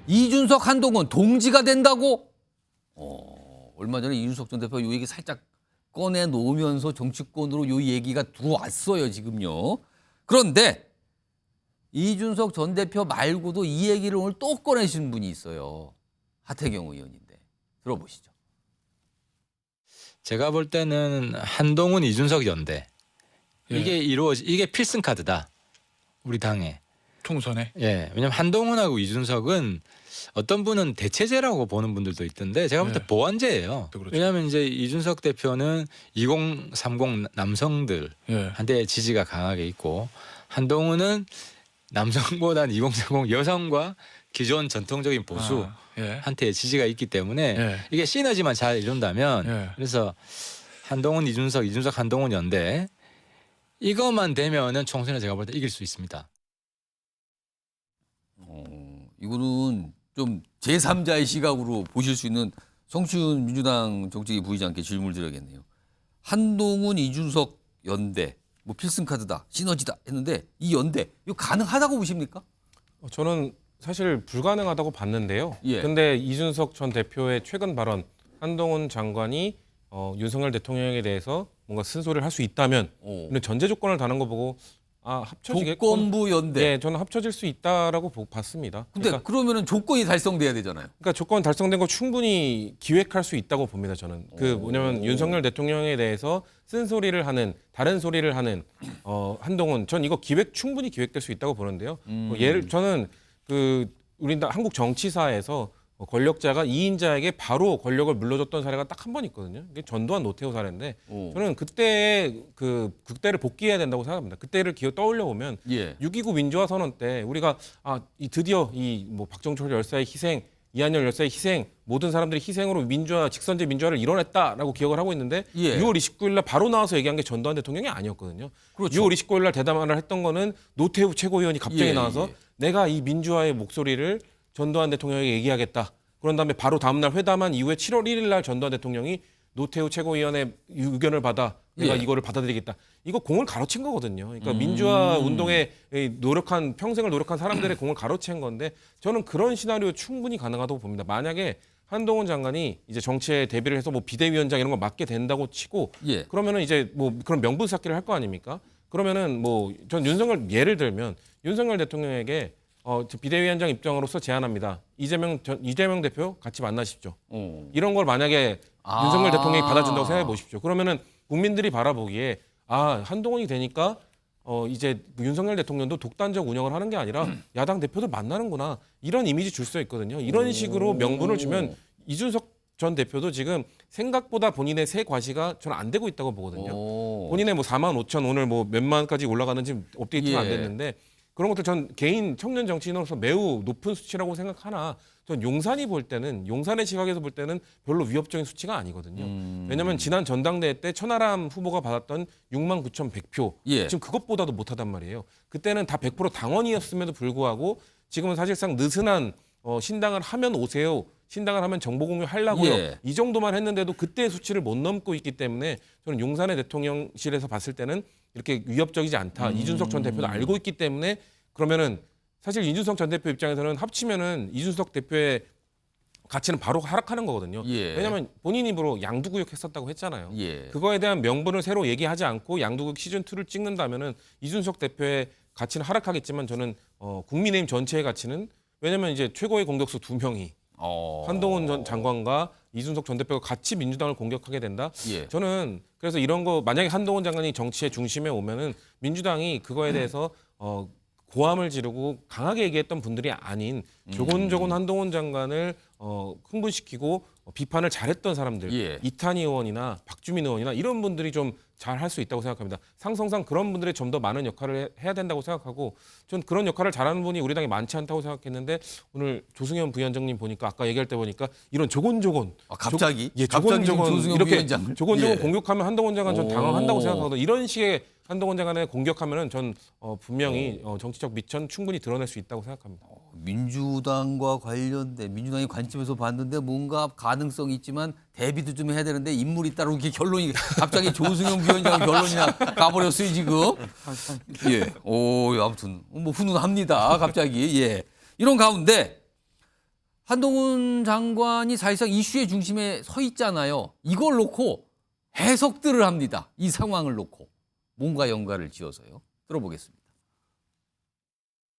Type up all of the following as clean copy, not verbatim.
이준석, 한동훈 동지가 된다고? 얼마 전에 이준석 전 대표 요 얘기 살짝 꺼내놓으면서 정치권으로 요 얘기가 들어왔어요, 지금요. 그런데 이준석 전 대표 말고도 이 얘기를 오늘 또 꺼내신 분이 있어요. 하태경 의원인데. 들어보시죠. 제가 볼 때는 한동훈, 이준석 연대 이게 필승 카드다. 우리 당에. 총선에. 예. 왜냐면 한동훈하고 이준석은 어떤 분은 대체제라고 보는 분들도 있던데 제가 볼 때 예. 보완제예요. 그렇죠. 왜냐하면 이제 이준석 대표는 2030 남성들한테 예. 지지가 강하게 있고 한동훈은 남성보다는 2030 여성과 기존 전통적인 보수한테 예. 지지가 있기 때문에 예. 이게 시너지만 잘 이룬다면 예. 그래서 한동훈, 이준석, 한동훈 연대 이것만 되면은 총선에 제가 볼 때 이길 수 있습니다. 이거는 좀 제3자의 시각으로 보실 수 있는 성춘 민주당 정책위 부의장께 질문을 드려야겠네요. 한동훈, 이준석 연대 뭐 필승카드다, 시너지다 했는데 이 연대 이거 가능하다고 보십니까? 저는 사실 불가능하다고 봤는데요. 예. 근데 이준석 전 대표의 최근 발언, 한동훈 장관이 윤석열 대통령에 대해서 뭔가 쓴소리를 할 수 있다면 이런 전제 조건을 다는 거 보고 합쳐지겠군. 조건부 연대. 네, 저는 합쳐질 수 있다라고 봤습니다. 근데 그러면은 조건이 달성돼야 되잖아요. 그러니까 조건 달성된 거 충분히 기획할 수 있다고 봅니다. 저는 뭐냐면 윤석열 대통령에 대해서 쓴소리를 하는 다른 소리를 하는 한동훈 전 이거 충분히 기획될 수 있다고 보는데요. 저는 우리 한국 정치사에서 권력자가 2인자에게 바로 권력을 물려줬던 사례가 딱 한 번 있거든요. 이게 전두환 노태우 사례인데 저는 그때를 복귀해야 된다고 생각합니다. 그때를 떠올려 보면 6.29 민주화 선언 때 우리가 드디어 박정철 열사의 희생, 이한열 열사의 희생, 모든 사람들이 희생으로 직선제 민주화를 이뤄냈다라고 기억을 하고 있는데 6월 29일 날 바로 나와서 얘기한 게 전두환 대통령이 아니었거든요. 그렇죠. 6월 29일 날 대담화를 했던 거는 노태우 최고위원이 갑자기 나와서 내가 이 민주화의 목소리를 전두환 대통령에게 얘기하겠다. 그런 다음에 바로 다음날 회담한 이후에 7월 1일 날 전두환 대통령이 노태우 최고위원의 의견을 받아 내가 이거를 받아들이겠다. 이거 공을 가로챈 거거든요. 그러니까 민주화 운동에 평생을 노력한 사람들의 공을 가로챈 건데 저는 그런 시나리오 충분히 가능하다고 봅니다. 만약에 한동훈 장관이 이제 정치에 대비를 해서 비대위원장 이런 거 맡게 된다고 치고 그러면은 이제 그런 명분 쌓기를 할 거 아닙니까? 그러면은 전 예를 들면 윤석열 대통령에게 비대위원장 입장으로서 제안합니다. 이재명 대표 같이 만나십시오. 이런 걸 만약에 윤석열 대통령이 받아준다고 생각해 보십시오. 그러면은 국민들이 바라보기에 한동훈이 되니까 이제 윤석열 대통령도 독단적 운영을 하는 게 아니라 야당 대표들 만나는구나. 이런 이미지 줄 수 있거든요. 이런 식으로 명분을 주면 이준석 전 대표도 지금 생각보다 본인의 세 과시가 저는 안 되고 있다고 보거든요. 본인의 4만 5천 오늘 몇만까지 올라가는지 업데이트가 안 됐는데 그런 것들 전 개인 청년 정치인으로서 매우 높은 수치라고 생각하나 전 용산의 시각에서 볼 때는 별로 위협적인 수치가 아니거든요. 왜냐하면 지난 전당대회 때 천하람 후보가 받았던 6만 9,100표 지금 그것보다도 못하단 말이에요. 그때는 다 100% 당원이었음에도 불구하고 지금은 사실상 느슨한 신당을 하면 오세요. 신당을 하면 정보 공유하려고요. 이 정도만 했는데도 그때의 수치를 못 넘고 있기 때문에 저는 용산의 대통령실에서 봤을 때는 이렇게 위협적이지 않다. 이준석 전 대표도 알고 있기 때문에 그러면은 사실 이준석 전 대표 입장에서는 합치면은 이준석 대표의 가치는 바로 하락하는 거거든요. 왜냐하면 본인 입으로 양두구역 했었다고 했잖아요. 그거에 대한 명분을 새로 얘기하지 않고 양두구역 시즌2를 찍는다면은 이준석 대표의 가치는 하락하겠지만 저는 국민의힘 전체의 가치는 왜냐하면 이제 최고의 공격수 2명이 한동훈 전 장관과 이준석 전 대표가 같이 민주당을 공격하게 된다. 저는 그래서 이런 거 만약에 한동훈 장관이 정치의 중심에 오면은 민주당이 그거에 대해서 고함을 지르고 강하게 얘기했던 분들이 아닌 조곤조곤 한동훈 장관을 흥분시키고 비판을 잘했던 사람들 이탄희 의원이나 박주민 의원이나 이런 분들이 좀 잘 할 수 있다고 생각합니다. 상성상 그런 분들이 좀 더 많은 역할을 해야 된다고 생각하고 전 그런 역할을 잘하는 분이 우리 당에 많지 않다고 생각했는데 오늘 조승현 부위원장님 보니까 아까 얘기할 때 보니까 이런 조곤조곤 갑자기 조곤조곤 이렇게 위원장을. 조곤조곤 공격하면 한동훈 장관 전 당황한다고 생각하거든요. 이런 식의 한동훈 장관을 공격하면은 전 분명히 정치적 미천 충분히 드러낼 수 있다고 생각합니다. 민주당과 관련된 민주당의 관점에서 봤는데 뭔가 가능성이 있지만 대비도 좀 해야 되는데 인물이 따로 이렇게 결론이 갑자기 조승용 위원장 결론이 가버렸어요 지금. 아무튼 훈훈합니다 갑자기. 이런 가운데 한동훈 장관이 사실상 이슈의 중심에 서 있잖아요. 이걸 놓고 해석들을 합니다. 이 상황을 놓고 뭔가 연관을 지어서요. 들어보겠습니다.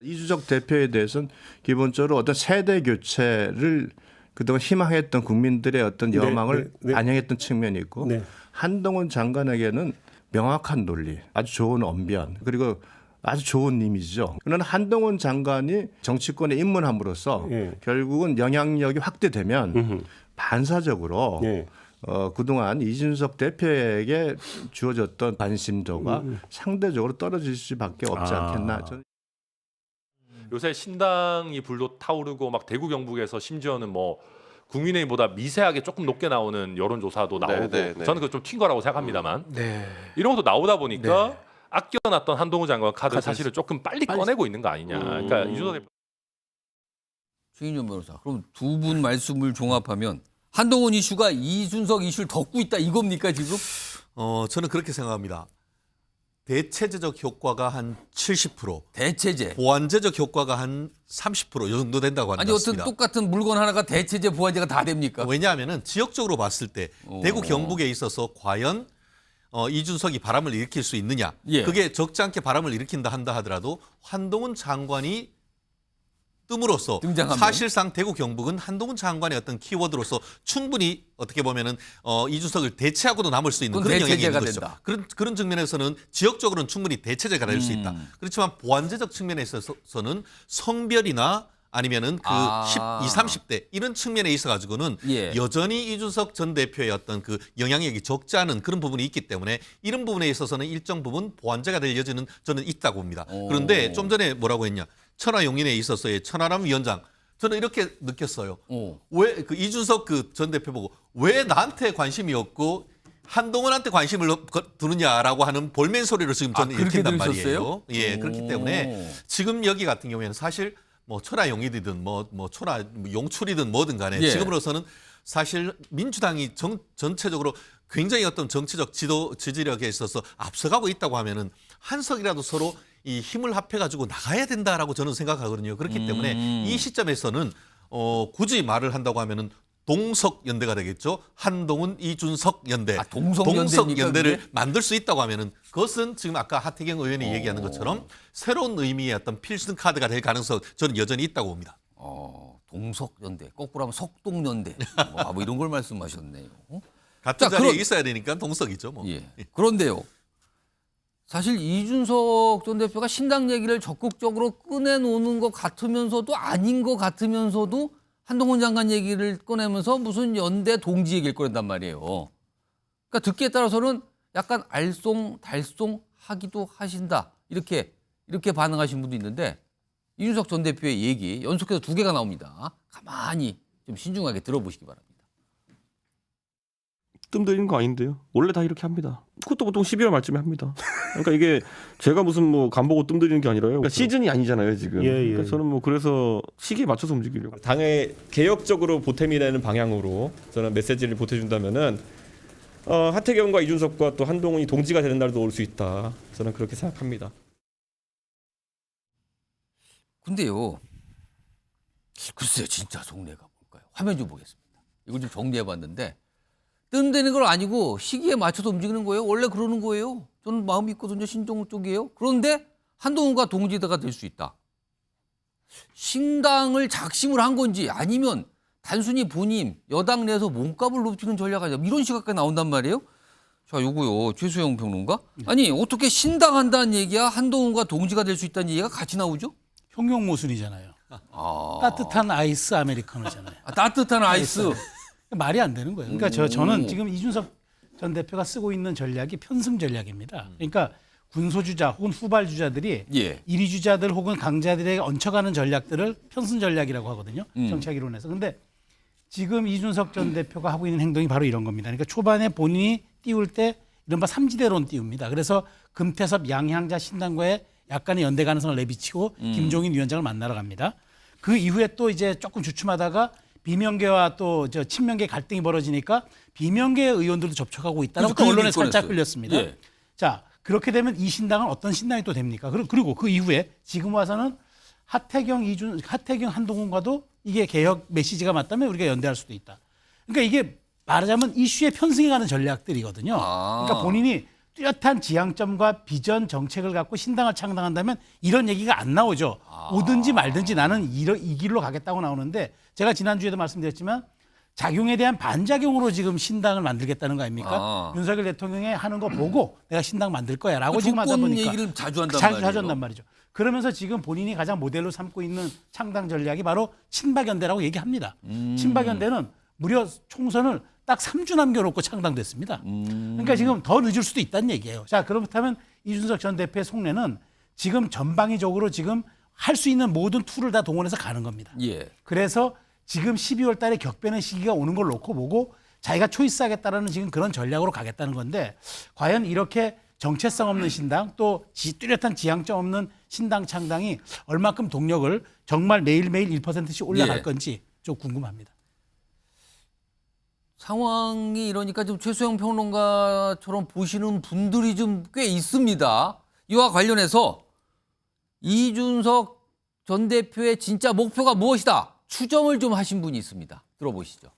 이준석 대표에 대해서는 기본적으로 어떤 세대 교체를 그동안 희망했던 국민들의 어떤 여망을 반영했던 측면이 있고 네. 한동훈 장관에게는 명확한 논리, 아주 좋은 언변 그리고 아주 좋은 이미지죠. 그러나 한동훈 장관이 정치권에 입문함으로써 예. 결국은 영향력이 확대되면 반사적으로 예. 그동안 이준석 대표에게 주어졌던 관심도가 상대적으로 떨어질 수밖에 없지 않겠나. 저는 요새 신당이 불도 타오르고 막 대구 경북에서 심지어는 뭐 국민의힘보다 미세하게 조금 높게 나오는 여론조사도 나오고 저는 그거 좀 튄 거라고 생각합니다만 이런 것도 나오다 보니까 아껴놨던 한동훈 장관 카드 사실을 조금 빨리 꺼내고 있는 거 아니냐. 그러니까 이준석 대표 최인현 변호사. 그럼 두 분 말씀을 종합하면 한동훈 이슈가 이준석 이슈를 덮고 있다 이겁니까 지금? 저는 그렇게 생각합니다. 대체제적 효과가 한 70%, 대체제. 보완제적 효과가 한 30%이 정도 된다고 아니 어떤 합니다. 똑같은 물건 하나가 대체제 보완제가 다 됩니까? 왜냐하면 지역적으로 봤을 때 대구 경북에 있어서 과연 이준석이 바람을 일으킬 수 있느냐. 예. 그게 적지 않게 바람을 일으킨다 한다 하더라도 한동훈 장관이 뜸으로써 등장하면. 사실상 대구 경북은 한동훈 장관의 어떤 키워드로서 충분히 어떻게 보면은 이준석을 대체하고도 남을 수 있는 그건 그런 영향이 대체제가 있는 거죠. 된다. 그런 측면에서는 지역적으로는 충분히 대체제가 될 수 있다. 그렇지만 보완제적 측면에 있어서는 성별이나 아니면은 그 12, 30대 이런 측면에 있어 가지고는 예. 여전히 이준석 전 대표의 어떤 그 영향력이 적지 않은 그런 부분이 있기 때문에 이런 부분에 있어서는 일정 부분 보완제가 될 여지는 저는 있다고 봅니다. 그런데 좀 전에 뭐라고 했냐? 천하용인에 있어서의 천하람 위원장 저는 이렇게 느꼈어요. 왜 그 이준석 그 전 대표 보고 왜 나한테 관심이 없고 한동훈한테 관심을 두느냐라고 하는 볼멘 소리를 지금 저는 그렇게 읽힌단 들으셨어요? 말이에요. 예, 그렇기 때문에 지금 여기 같은 경우에는 사실 뭐 천하용인이든 뭐 천하 용출이든 뭐든 간에 예. 지금으로서는 사실 민주당이 전체적으로 굉장히 어떤 정치적 지지력에 있어서 앞서가고 있다고 하면은 한석이라도 서로 이 힘을 합해가지고 나가야 된다라고 저는 생각하거든요. 그렇기 때문에 이 시점에서는 굳이 말을 한다고 하면은 동석 연대가 되겠죠. 한동훈, 이준석 연대, 동석 연대를 그게? 만들 수 있다고 하면은 그것은 지금 아까 하태경 의원이 얘기하는 것처럼 새로운 의미의 어떤 필승 카드가 될 가능성 저는 여전히 있다고 봅니다. 동석연대, 거꾸로 하면 석동연대, 뭐 이런 걸 말씀하셨네요. 같은 자, 자리에 그럼- 있어야 되니까 동석이죠. 뭐. 예. 그런데요. 사실 이준석 전 대표가 신당 얘기를 적극적으로 꺼내놓는 것 같으면서도 아닌 것 같으면서도 한동훈 장관 얘기를 꺼내면서 무슨 연대 동지 얘기를 꺼낸단 말이에요. 그러니까 듣기에 따라서는 약간 알쏭달쏭 하기도 하신다. 이렇게 반응하신 분도 있는데 이준석 전 대표의 얘기 연속해서 두 개가 나옵니다. 가만히 좀 신중하게 들어보시기 바랍니다. 뜸들이는 거 아닌데요. 원래 다 이렇게 합니다. 그것도 보통 12월 말쯤에 합니다. 그러니까 이게 제가 무슨 뭐 간보고 뜸들이는 게 아니라요. 그러니까 시즌이 아니잖아요 지금. 그러니까 저는 뭐 그래서 시기에 맞춰서 움직이려고. 당의 개혁적으로 보탬이 되는 방향으로 저는 메시지를 보태준다면은 하태경과 이준석과 또 한동훈이 동지가 되는 날도 올 수 있다. 저는 그렇게 생각합니다. 근데요. 글쎄요. 진짜 속내가 뭘까요? 화면 좀 보겠습니다. 이걸 좀 정리해봤는데 뜸되는 건 아니고 시기에 맞춰서 움직이는 거예요. 원래 그러는 거예요. 저는 마음이 있거든요. 신종우 쪽이에요. 그런데 한동훈과 동지대가 될 수 있다. 신당을 작심을 한 건지 아니면 단순히 본인 여당 내에서 몸값을 높이는 전략 아니야. 이런 시각까지 나온단 말이에요. 자, 요거요. 최수영 평론가. 아니 어떻게 신당한다는 얘기야 한동훈과 동지가 될 수 있다는 얘기가 같이 나오죠? 형용모순이잖아요. 따뜻한 아이스 아메리카노잖아요. 따뜻한 아이스. 말이 안 되는 거예요. 그러니까 저는 지금 이준석 전 대표가 쓰고 있는 전략이 편승 전략입니다. 그러니까 군소주자 혹은 후발주자들이 예. 1위 주자들 혹은 강자들에게 얹혀가는 전략들을 편승 전략이라고 하거든요. 정치학 이론에서. 근데 지금 이준석 전 대표가 하고 있는 행동이 바로 이런 겁니다. 그러니까 초반에 본인이 띄울 때 이른바 삼지대론 띄웁니다. 그래서 금태섭 양향자 신당과의 약간의 연대 가능성을 내비치고 김종인 위원장을 만나러 갑니다. 그 이후에 또 이제 조금 주춤하다가 비명계와 또 친명계 갈등이 벌어지니까 비명계 의원들도 접촉하고 있다라고 또 언론에 살짝 흘렸습니다. 예. 자, 그렇게 되면 이 신당은 어떤 신당이 또 됩니까? 그리고 그 이후에 지금 와서는 하태경 한동훈과도 이게 개혁 메시지가 맞다면 우리가 연대할 수도 있다. 그러니까 이게 말하자면 이슈에 편승해가는 전략들이거든요. 그러니까 본인이 뚜렷한 지향점과 비전 정책을 갖고 신당을 창당한다면 이런 얘기가 안 나오죠. 오든지 말든지 나는 이 길로 가겠다고 나오는데 제가 지난주에도 말씀드렸지만 작용에 대한 반작용으로 지금 신당을 만들겠다는 거 아닙니까? 윤석열 대통령이 하는 거 보고 내가 신당 만들 거야 라고 지금 하다 보니까 얘기를 자주 한단 자주 말이에요. 한단 말이죠. 그러면서 지금 본인이 가장 모델로 삼고 있는 창당 전략이 바로 친박연대라고 얘기합니다. 친박연대는 무려 총선을 딱 3주 남겨놓고 창당됐습니다. 그러니까 지금 더 늦을 수도 있다는 얘기예요. 자, 그렇다면 이준석 전 대표의 속내는 지금 전방위적으로 지금 할 수 있는 모든 툴을 다 동원해서 가는 겁니다. 예. 그래서 지금 12월 달에 격변의 시기가 오는 걸 놓고 보고 자기가 초이스하겠다라는 지금 그런 전략으로 가겠다는 건데 과연 이렇게 정체성 없는 신당 또 뚜렷한 지향점 없는 신당 창당이 얼마큼 동력을 정말 매일매일 1%씩 올라갈 예. 건지 좀 궁금합니다. 상황이 이러니까 좀 최수영 평론가처럼 보시는 분들이 좀 꽤 있습니다. 이와 관련해서 이준석 전 대표의 진짜 목표가 무엇이다? 추정을 좀 하신 분이 있습니다. 들어보시죠.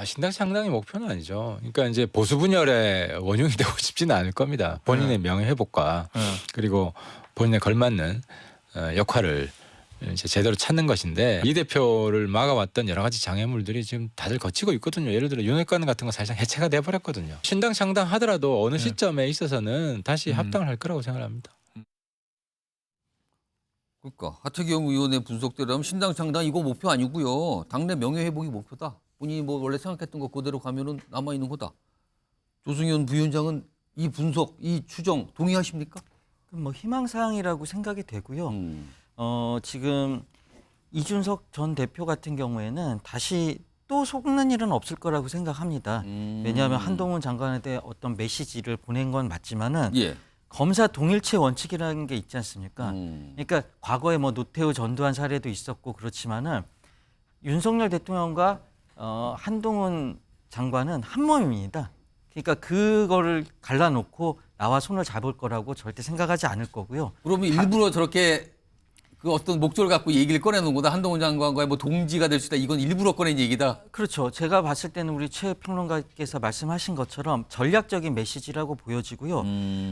신당 창당이 목표는 아니죠. 그러니까 이제 보수 분열의 원흉이 되고 싶지는 않을 겁니다. 본인의 명예 회복과 그리고 본인에 걸맞는 역할을 이제 제대로 찾는 것인데 이 대표를 막아왔던 여러 가지 장애물들이 지금 다들 거치고 있거든요. 예를 들어 윤핵관 같은 거 사실상 해체가 돼버렸거든요. 신당 창당하더라도 어느 시점에 있어서는 다시 합당을 할 거라고 생각합니다. 그러니까 하태경 의원의 분석대로라면 신당 창당 이거 목표 아니고요. 당내 명예 회복이 목표다. 본인이 뭐 원래 생각했던 거 그대로 가면은 남아 있는 거다. 조승현 부위원장은 이 분석, 이 추정 동의하십니까? 뭐 희망사항이라고 생각이 되고요. 지금 이준석 전 대표 같은 경우에는 다시 또 속는 일은 없을 거라고 생각합니다. 왜냐하면 한동훈 장관에 대해 어떤 메시지를 보낸 건 맞지만은 예. 검사 동일체 원칙이라는 게 있지 않습니까? 그러니까 과거에 뭐 노태우 전두환 사례도 있었고 그렇지만은 윤석열 대통령과 한동훈 장관은 한 몸입니다. 그러니까 그거를 갈라놓고 나와 손을 잡을 거라고 절대 생각하지 않을 거고요. 그러면 일부러 저렇게 그 어떤 목적을 갖고 얘기를 꺼내놓은 거다. 한동훈 장관과의 뭐 동지가 될 수 있다. 이건 일부러 꺼낸 얘기다. 그렇죠. 제가 봤을 때는 우리 최 평론가께서 말씀하신 것처럼 전략적인 메시지라고 보여지고요.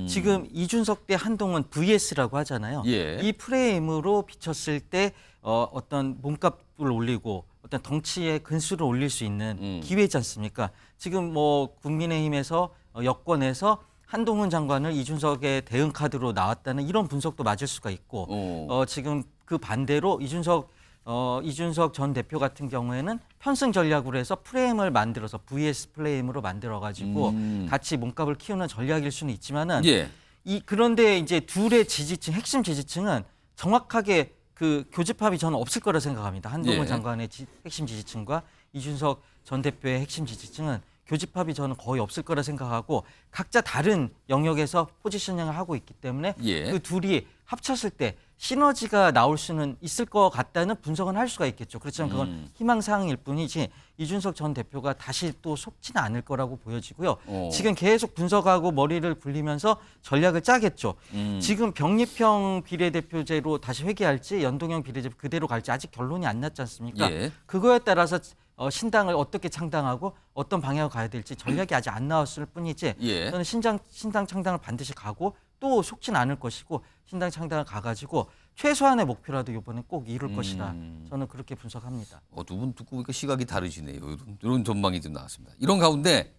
지금 이준석 대 한동훈 VS라고 하잖아요. 예. 이 프레임으로 비쳤을 때 어떤 몸값을 올리고 어떤 덩치의 근수를 올릴 수 있는 기회지 않습니까? 지금 뭐 국민의힘에서 여권에서 한동훈 장관을 이준석의 대응 카드로 나왔다는 이런 분석도 맞을 수가 있고 지금 그 반대로 이준석 전 대표 같은 경우에는 편승 전략으로 해서 프레임을 만들어서 VS 프레임으로 만들어가지고 같이 몸값을 키우는 전략일 수는 있지만은 예. 그런데 이제 둘의 지지층 핵심 지지층은 정확하게 그 교집합이 저는 없을 거라 생각합니다. 한동훈 예. 장관의 핵심 지지층과 이준석 전 대표의 핵심 지지층은 교집합이 저는 거의 없을 거라 생각하고 각자 다른 영역에서 포지셔닝을 하고 있기 때문에 예. 그 둘이 합쳤을 때 시너지가 나올 수는 있을 것 같다는 분석은 할 수가 있겠죠. 그렇지만 그건 희망사항일 뿐이지 이준석 전 대표가 다시 또 속지는 않을 거라고 보여지고요. 지금 계속 분석하고 머리를 굴리면서 전략을 짜겠죠. 지금 병립형 비례대표제로 다시 회귀할지 연동형 비례대표 그대로 갈지 아직 결론이 안 났지 않습니까? 예. 그거에 따라서 신당을 어떻게 창당하고 어떤 방향으로 가야 될지 전략이 아직 안 나왔을 뿐이지 예. 저는 신당 창당을 반드시 가고 또 속진 않을 것이고 신당 창당을 가가지고 최소한의 목표라도 이번에 꼭 이룰 것이다. 저는 그렇게 분석합니다. 두 분 듣고 보니까 시각이 다르시네요. 이런 전망이 좀 나왔습니다. 이런 가운데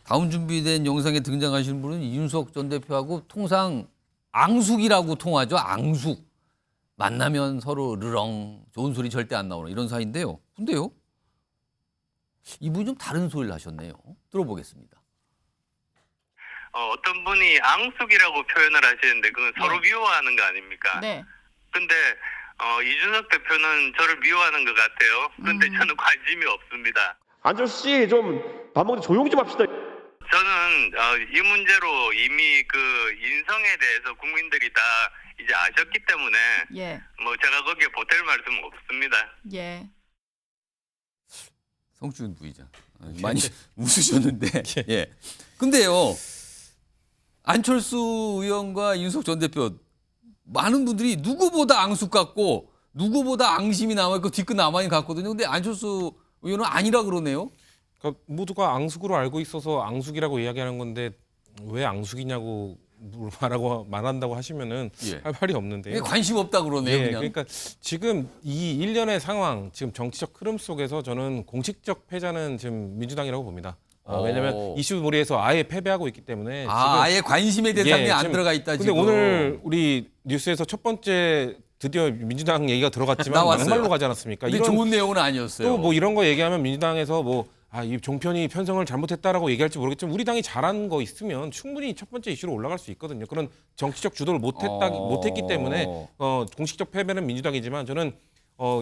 다음 준비된 영상에 등장하시는 분은 이준석 전 대표하고 통상 앙숙이라고 통하죠. 앙숙. 만나면 서로 르렁 좋은 소리 절대 안 나오는 이런 사이인데요. 근데요. 이분이 좀 다른 소리를 하셨네요. 들어보겠습니다. 어떤 분이 앙숙이라고 표현을 하시는데 그건 서로 미워하는 거 아닙니까? 네. 근데 이준석 대표는 저를 미워하는 것 같아요. 그런데 저는 관심이 없습니다. 안철수 씨 좀 밥 먹는데 조용 좀 합시다. 저는 이 문제로 이미 그 인성에 대해서 국민들이 다 이제 아셨기 때문에 예. 뭐 제가 거기에 보탤 말씀 없습니다. 예. 성준 부의장 많이 웃으셨는데 예. 근데요 안철수 의원과 이준석 전 대표 많은 분들이 누구보다 앙숙 같고 누구보다 앙심이 남아있고 뒤끝 남아있는 것 같거든요. 근데 안철수 의원은 아니라 그러네요. 그러니까 모두가 앙숙으로 알고 있어서 앙숙이라고 이야기하는 건데 왜 앙숙이냐고 말한다고 하시면은 예. 할 말이 없는데요. 관심 없다 그러네요. 예, 그냥. 그러니까 지금 이 일련의 상황, 지금 정치적 흐름 속에서 저는 공식적 패자는 지금 민주당이라고 봅니다. 왜냐하면 이슈몰이에서 아예 패배하고 있기 때문에 지금 아예 관심의 대상에 안 지금 들어가 있다 근데 지금. 오늘 우리 뉴스에서 첫 번째 드디어 민주당 얘기가 들어갔지만 나왔어요. 막말로 가지 않았습니까? 근데 좋은 내용은 아니었어요. 또 뭐 이런 거 얘기하면 민주당에서 이 종편이 편성을 잘못했다라고 얘기할지 모르겠지만 우리 당이 잘한 거 있으면 충분히 첫 번째 이슈로 올라갈 수 있거든요. 그런 정치적 주도를 못했기 때문에 공식적 패배는 민주당이지만 저는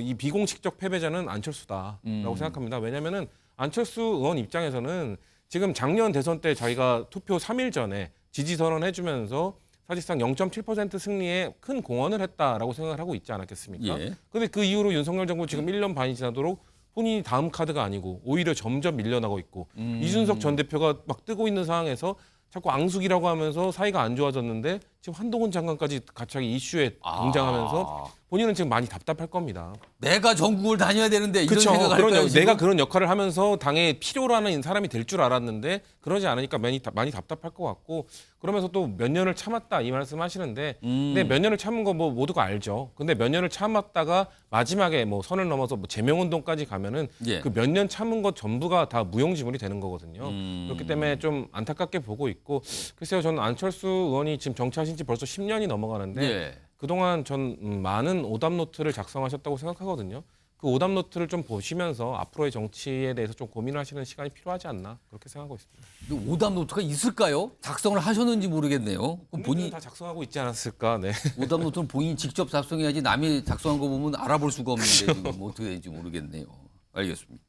이 비공식적 패배자는 안철수다라고 생각합니다. 왜냐하면은 안철수 의원 입장에서는 지금 작년 대선 때 자기가 투표 3일 전에 지지 선언해주면서 사실상 0.7% 승리에 큰 공헌을 했다라고 생각을 하고 있지 않았겠습니까? 예. 그런데 그 이후로 윤석열 정부 지금 1년 반이 지나도록 본인이 다음 카드가 아니고 오히려 점점 밀려나고 있고 이준석 전 대표가 막 뜨고 있는 상황에서 자꾸 앙숙이라고 하면서 사이가 안 좋아졌는데 지금 한동훈 장관까지 갑자기 이슈에 등장하면서 본인은 지금 많이 답답할 겁니다. 내가 전국을 다녀야 되는데 이런 그렇죠. 생각을 할까요? 지금? 내가 그런 역할을 하면서 당에 필요로 하는 사람이 될 줄 알았는데 그러지 않으니까 많이 답답할 것 같고 그러면서 또 몇 년을 참았다 이 말씀하시는데 근데 몇 년을 참은 거 뭐 모두가 알죠. 근데 몇 년을 참았다가 마지막에 뭐 선을 넘어서 뭐 제명운동까지 가면은 예. 그 몇 년 참은 것 전부가 다 무용지물이 되는 거거든요. 그렇기 때문에 좀 안타깝게 보고 있고 글쎄요 저는 안철수 의원이 지금 정치하신 지 벌써 10년이 넘어가는데 예. 그동안 전 많은 오답 노트를 작성하셨다고 생각하거든요. 그 오답 노트를 좀 보시면서 앞으로의 정치에 대해서 좀 고민을 하시는 시간이 필요하지 않나 그렇게 생각하고 있습니다. 근데 오답 노트가 있을까요? 작성을 하셨는지 모르겠네요. 그럼 본인이 본인 다 작성하고 있지 않았을까? 네. 오답 노트는 본인이 직접 작성해야지 남이 작성한 거 보면 알아볼 수가 없는데 지금 어떻게 될지 모르겠네요. 알겠습니다.